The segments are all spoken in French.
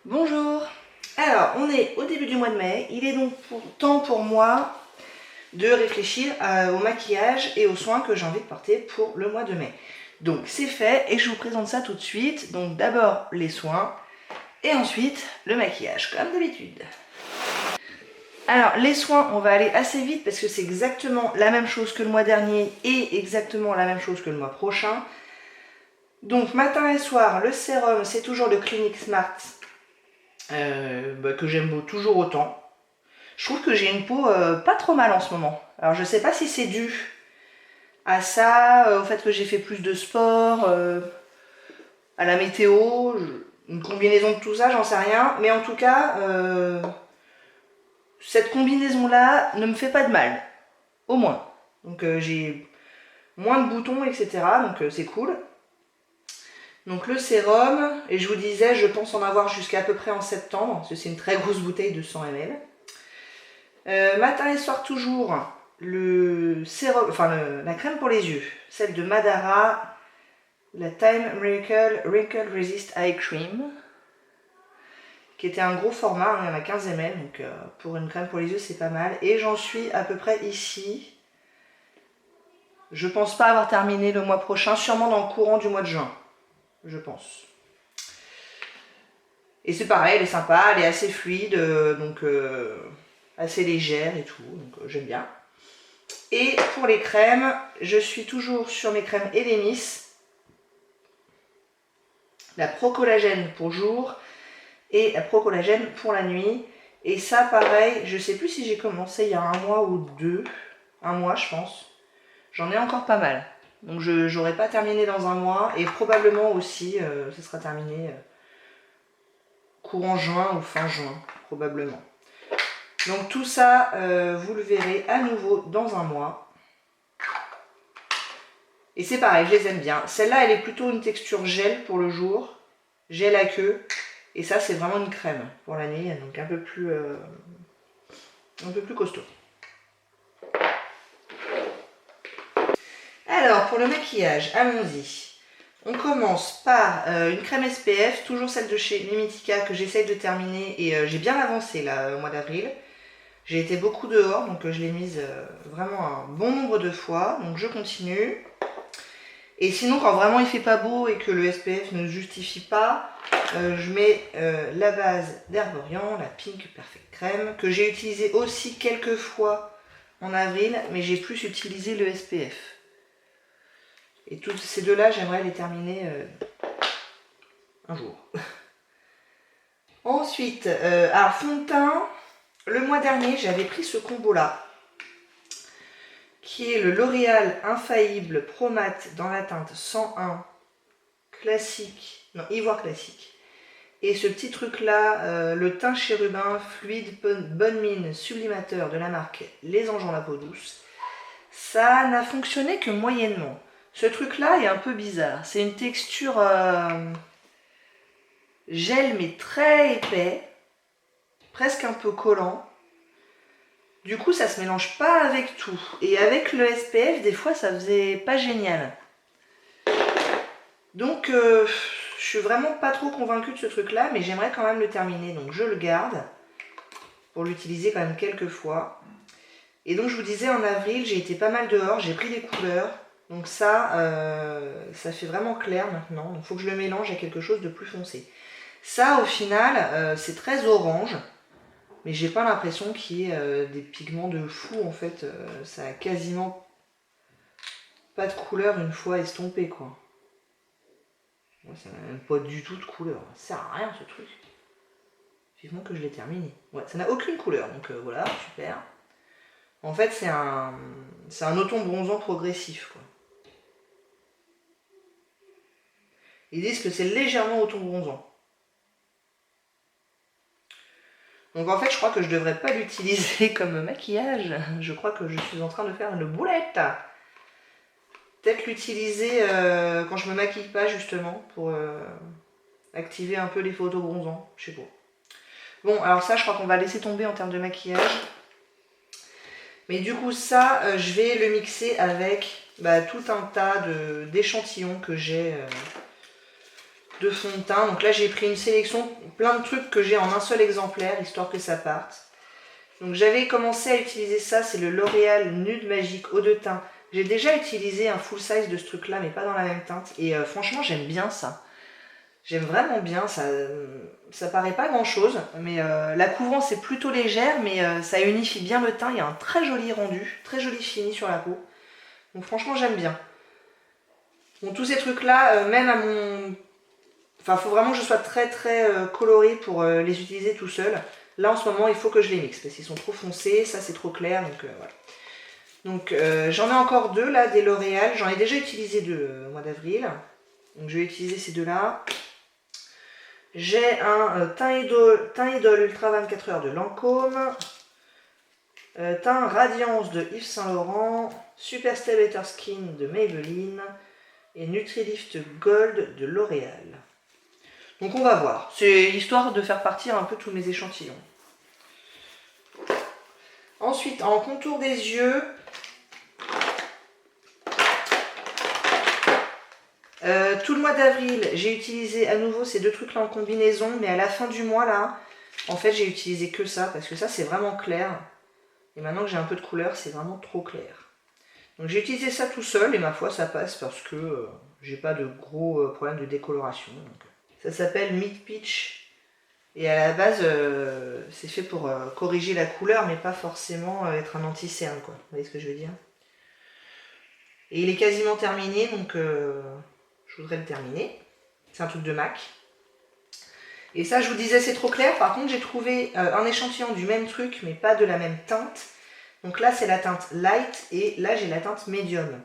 Bonjour. Alors, on est au début du mois de mai. Il est donc temps pour moi de réfléchir au maquillage et aux soins que j'ai envie de porter pour le mois de mai. Donc, c'est fait et je vous présente ça tout de suite. Donc, d'abord les soins et ensuite le maquillage, comme d'habitude. Alors, les soins, on va aller assez vite parce que c'est exactement la même chose que le mois dernier et exactement la même chose que le mois prochain. Donc, matin et soir, le sérum, c'est toujours le Clinique Smart. Que j'aime toujours autant. Je trouve que j'ai une peau pas trop mal en ce moment. Alors je sais pas si c'est dû à ça, au fait que j'ai fait plus de sport, à la météo, une combinaison de tout ça, j'en sais rien. Mais en tout cas, cette combinaison-là ne me fait pas de mal, au moins. Donc j'ai moins de boutons, etc. Donc c'est cool. Donc le sérum, et je vous disais, je pense en avoir jusqu'à peu près en septembre, parce que c'est une très grosse bouteille de 100 ml. Matin et soir toujours, le sérum, la crème pour les yeux, celle de Madara, la Time Wrinkle Resist Eye Cream, qui était un gros format, il y en a 15 ml, donc pour une crème pour les yeux c'est pas mal. Et j'en suis à peu près ici. Je pense pas avoir terminé le mois prochain, sûrement dans le courant du mois de juin, je pense. Et c'est pareil, elle est sympa, elle est assez fluide, donc assez légère et tout, donc j'aime bien. Et pour les crèmes, je suis toujours sur mes crèmes Elemis. La Pro Collagène pour jour et la Pro Collagène pour la nuit. Et ça pareil, je sais plus si j'ai commencé il y a un mois ou deux. Un mois je pense. J'en ai encore pas mal. Donc je n'aurai pas terminé dans un mois. Et probablement aussi, ce sera terminé courant juin ou fin juin. Probablement. Donc tout ça, vous le verrez à nouveau dans un mois. Et c'est pareil, je les aime bien. Celle-là, elle est plutôt une texture gel pour le jour. Gel à queue. Et ça, c'est vraiment une crème pour la nuit. Donc un peu plus costaud. Alors, pour le maquillage, allons-y. On commence par une crème SPF, toujours celle de chez Limitica que j'essaye de terminer. Et j'ai bien avancé là au mois d'avril. J'ai été beaucoup dehors, donc je l'ai mise vraiment un bon nombre de fois. Donc je continue. Et sinon, quand vraiment il fait pas beau et que le SPF ne justifie pas, je mets la base d'Herborian, la Pink Perfect Crème, que j'ai utilisée aussi quelques fois en avril, mais j'ai plus utilisé le SPF. Et toutes ces deux-là, j'aimerais les terminer un jour. Ensuite, alors fond de teint, le mois dernier, j'avais pris ce combo-là, qui est le L'Oréal Infaillible Pro Matte dans la teinte 101 classique, non, ivoire classique. Et ce petit truc là, le teint chérubin fluide bonne mine sublimateur de la marque Les Anges ont la peau douce, ça n'a fonctionné que moyennement. Ce truc là est un peu bizarre, c'est une texture gel mais très épais, presque un peu collant. Du coup ça se mélange pas avec tout. Et avec le SPF des fois ça faisait pas génial. Donc je suis vraiment pas trop convaincue de ce truc là, mais j'aimerais quand même le terminer, donc je le garde pour l'utiliser quand même quelques fois. Et donc je vous disais, en avril j'ai été pas mal dehors, j'ai pris des couleurs, donc ça fait vraiment clair maintenant, il faut que je le mélange à quelque chose de plus foncé. Ça au final c'est très orange, mais j'ai pas l'impression qu'il y ait des pigments de fou en fait, ça a quasiment pas de couleur une fois estompé quoi. Ouais, ça n'a même pas du tout de couleur, ça sert à rien ce truc. Vivement que je l'ai terminé. Ouais, ça n'a aucune couleur, donc voilà, super. En fait, c'est un auto-bronzant progressif, quoi. Ils disent que c'est légèrement auto-bronzant. Donc en fait, je crois que je ne devrais pas l'utiliser comme maquillage. Je crois que je suis en train de faire une boulette. Peut-être l'utiliser quand je me maquille pas, justement, pour activer un peu l'effet auto-bronzant. Je sais pas. Bon, alors ça, je crois qu'on va laisser tomber en termes de maquillage. Mais du coup, ça, je vais le mixer avec tout un tas d'échantillons que j'ai de fond de teint. Donc là j'ai pris une sélection, plein de trucs que j'ai en un seul exemplaire, histoire que ça parte. Donc j'avais commencé à utiliser ça, c'est le L'Oréal Nude Magique Eau de Teint. J'ai déjà utilisé un full size de ce truc là, mais pas dans la même teinte. Et franchement j'aime bien ça. J'aime vraiment bien, ça paraît pas grand chose, mais la couvrance est plutôt légère, mais ça unifie bien le teint, il y a un très joli rendu, très joli fini sur la peau. Donc franchement j'aime bien. Bon, tous ces trucs là, même à mon... Enfin, faut vraiment que je sois très colorée pour les utiliser tout seul. Là en ce moment il faut que je les mixe, parce qu'ils sont trop foncés, ça c'est trop clair, donc voilà. Donc j'en ai encore deux là, des L'Oréal, j'en ai déjà utilisé deux au mois d'avril. Donc je vais utiliser ces deux là. J'ai un teint idole Ultra 24 heures de Lancôme, teint Radiance de Yves Saint Laurent, Super Stay Better Skin de Maybelline et Nutrilift Gold de L'Oréal. Donc on va voir, c'est histoire de faire partir un peu tous mes échantillons. Ensuite, en contour des yeux, tout le mois d'avril, j'ai utilisé à nouveau ces deux trucs là en combinaison, mais à la fin du mois là, en fait j'ai utilisé que ça, parce que ça c'est vraiment clair. Et maintenant que j'ai un peu de couleur, c'est vraiment trop clair. Donc j'ai utilisé ça tout seul, et ma foi ça passe parce que j'ai pas de gros problèmes de décoloration. Donc. Ça s'appelle Meat Peach, et à la base c'est fait pour corriger la couleur, mais pas forcément être un anti-cerne, quoi. Vous voyez ce que je veux dire? Et il est quasiment terminé, donc... je voudrais le terminer. C'est un truc de MAC. Et ça, je vous disais, c'est trop clair. Par contre, j'ai trouvé un échantillon du même truc, mais pas de la même teinte. Donc là, c'est la teinte light et là, j'ai la teinte médium.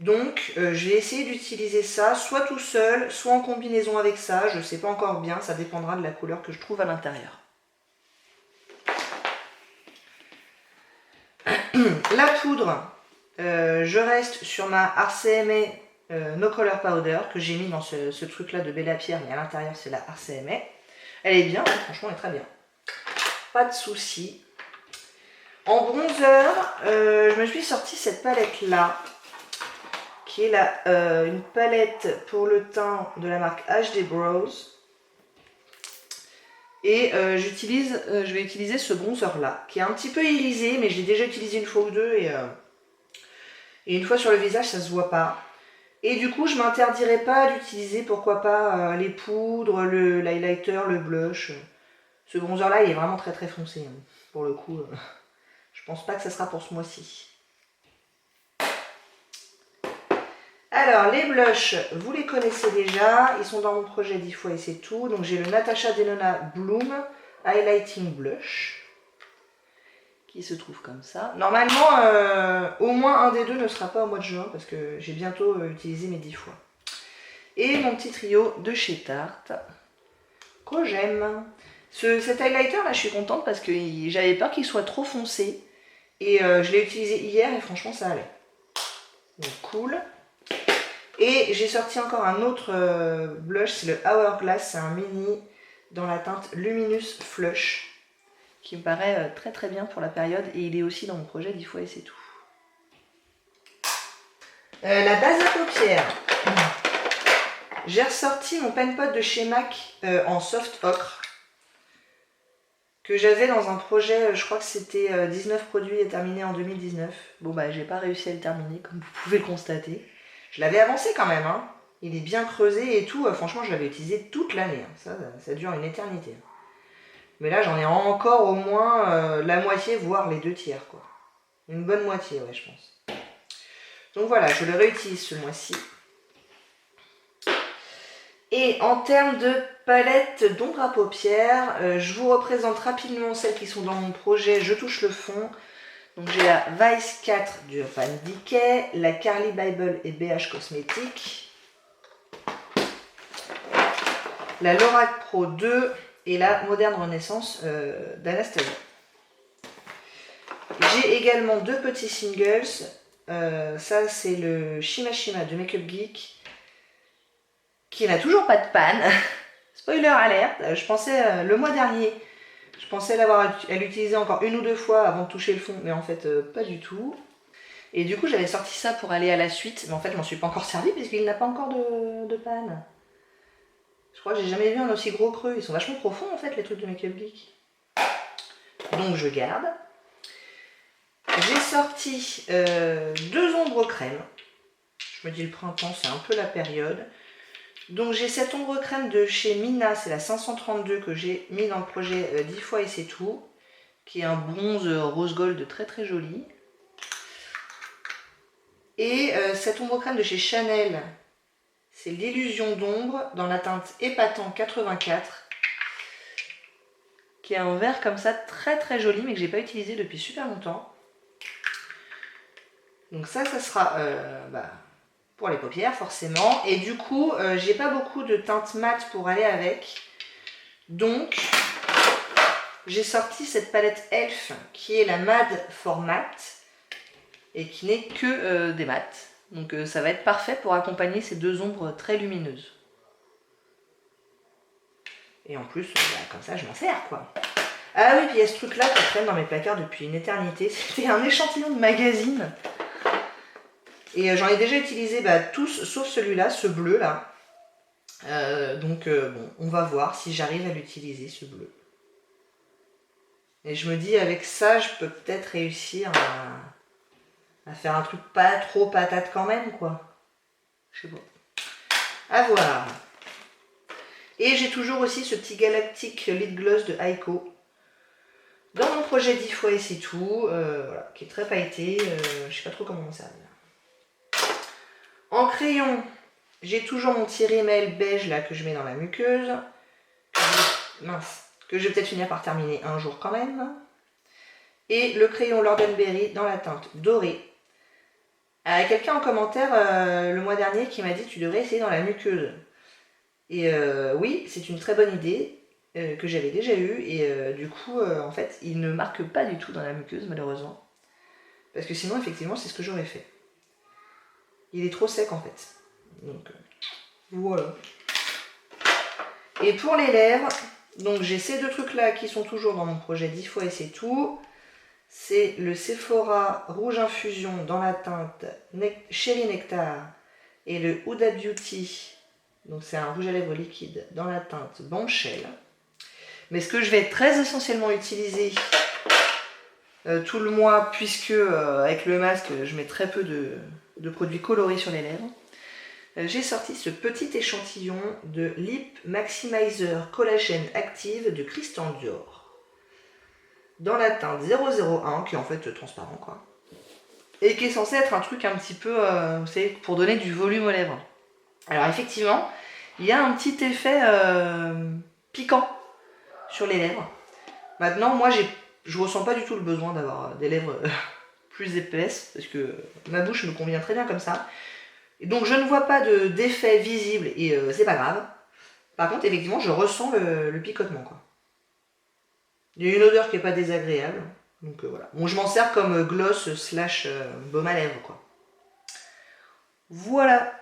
Donc, je vais essayer d'utiliser ça, soit tout seul, soit en combinaison avec ça. Je ne sais pas encore bien, ça dépendra de la couleur que je trouve à l'intérieur. La poudre, je reste sur ma RCMA No Color Powder que j'ai mis dans ce truc là de Bella Pierre, mais à l'intérieur c'est la RCMA. Elle est bien, hein, franchement elle est très bien. Pas de soucis. En bronzer, je me suis sorti cette palette là, qui est une palette pour le teint de la marque HD Brows. Et je vais utiliser ce bronzer là, qui est un petit peu irisé, mais je l'ai déjà utilisé une fois ou deux, et une fois sur le visage ça se voit pas. Et du coup, je m'interdirais pas d'utiliser, pourquoi pas, les poudres, l'highlighter, le blush. Ce bronzer-là, il est vraiment très foncé. Hein. Pour le coup, je pense pas que ça sera pour ce mois-ci. Alors, les blushs, vous les connaissez déjà. Ils sont dans mon projet 10 fois et c'est tout. Donc, j'ai le Natasha Denona Bloom Highlighting Blush. Qui se trouve comme ça. Normalement, au moins un des deux ne sera pas au mois de juin parce que j'ai bientôt utilisé mes 10 fois. Et mon petit trio de chez Tarte, que j'aime. Cet highlighter là, je suis contente parce que j'avais peur qu'il soit trop foncé. Et je l'ai utilisé hier et franchement ça allait. Donc cool. Et j'ai sorti encore un autre blush, c'est le Hourglass, c'est un mini dans la teinte Luminous Flush. Qui me paraît très bien pour la période, et il est aussi dans mon projet 10 fois et c'est tout. La base à paupières. J'ai ressorti mon pen pot de chez MAC en soft ocre, que j'avais dans un projet, je crois que c'était 19 produits et terminé en 2019. Bon bah j'ai pas réussi à le terminer, comme vous pouvez le constater. Je l'avais avancé quand même, hein. Il est bien creusé et tout, franchement je l'avais utilisé toute l'année, hein. Ça dure une éternité. Mais là, j'en ai encore au moins la moitié, voire les 2/3, quoi. Une bonne moitié, ouais, je pense. Donc voilà, je le réutilise ce mois-ci. Et en termes de palette d'ombre à paupières, je vous représente rapidement celles qui sont dans mon projet Je touche le fond. Donc j'ai la Vice 4 du Van Dijk, la Carly Bible et BH Cosmetics, la Lorac Pro 2, et la Moderne Renaissance d'Anastasia. J'ai également deux petits singles. Ça, c'est le Shima Shima de Makeup Geek, qui n'a toujours pas de panne. Spoiler alerte, je pensais le mois dernier, je pensais à l'utiliser encore une ou deux fois avant de toucher le fond, mais en fait, pas du tout. Et du coup, j'avais sorti ça pour aller à la suite, mais en fait, je m'en suis pas encore servi, puisqu'il n'a pas encore de panne. crois que j'ai jamais vu un aussi gros creux. Ils sont vachement profonds en fait les trucs de Make Up Geek. Donc je garde. J'ai sorti 2 ombres crème. Je me dis le printemps c'est un peu la période. Donc j'ai cette ombre crème de chez Mina, c'est la 532 que j'ai mis dans le projet 10 fois et c'est tout. Qui est un bronze rose gold très très joli. Et cette ombre crème de chez Chanel, c'est l'illusion d'ombre dans la teinte épatant 84. Qui est un vert comme ça très très joli mais que j'ai pas utilisé depuis super longtemps. Donc ça sera pour les paupières forcément. Et du coup, j'ai pas beaucoup de teintes mat pour aller avec. Donc, j'ai sorti cette palette Elf qui est la Mad for Matte et qui n'est que des mats. Donc ça va être parfait pour accompagner ces 2 ombres très lumineuses. Et en plus, comme ça, je m'en sers quoi. Ah oui, puis il y a ce truc là qui traîne dans mes placards depuis une éternité. C'était un échantillon de magazine. Et j'en ai déjà utilisé tous sauf celui-là, ce bleu là. Bon, on va voir si j'arrive à l'utiliser ce bleu. Et je me dis avec ça, je peux peut-être réussir à faire un truc pas trop patate quand même quoi. Je sais pas. À voir. Et j'ai toujours aussi ce petit Galactic Lip Gloss de Aiko. Dans mon projet 10 fois et c'est tout. Voilà, qui est très pailleté. Je sais pas trop comment on servir. En crayon, j'ai toujours mon petit rimel beige là que je mets dans la muqueuse. Que je vais peut-être finir par terminer un jour quand même. Et le crayon Lordenberry dans la teinte dorée. Quelqu'un en commentaire le mois dernier qui m'a dit tu devrais essayer dans la muqueuse. Et oui, c'est une très bonne idée que j'avais déjà eue. Et du coup, en fait, il ne marque pas du tout dans la muqueuse malheureusement. Parce que sinon, effectivement, c'est ce que j'aurais fait. Il est trop sec en fait. Donc voilà. Et pour les lèvres, donc j'ai ces 2 trucs là qui sont toujours dans mon projet 10 fois et c'est tout. C'est le Sephora Rouge Infusion dans la teinte Cherry Nectar et le Huda Beauty. Donc c'est un rouge à lèvres liquide dans la teinte Bombshell. Mais ce que je vais très essentiellement utiliser tout le mois, puisque avec le masque je mets très peu de produits colorés sur les lèvres. J'ai sorti ce petit échantillon de Lip Maximizer Collagène Active de Christian Dior. Dans la teinte 001, qui est en fait transparent quoi. Et qui est censé être un truc un petit peu, vous savez, pour donner du volume aux lèvres. Alors effectivement, il y a un petit effet piquant sur les lèvres. Maintenant, moi je ressens pas du tout le besoin d'avoir des lèvres plus épaisses, parce que ma bouche me convient très bien comme ça. Et donc je ne vois pas d'effet visible et c'est pas grave. Par contre, effectivement, je ressens le picotement quoi. Il y a une odeur qui n'est pas désagréable. Donc voilà. Bon, je m'en sers comme gloss / baume à lèvres quoi. Voilà.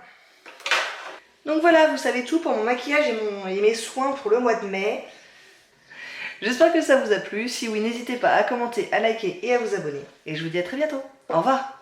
Donc voilà, vous savez tout pour mon maquillage et mes soins pour le mois de mai. J'espère que ça vous a plu. Si oui, n'hésitez pas à commenter, à liker et à vous abonner. Et je vous dis à très bientôt. Au revoir.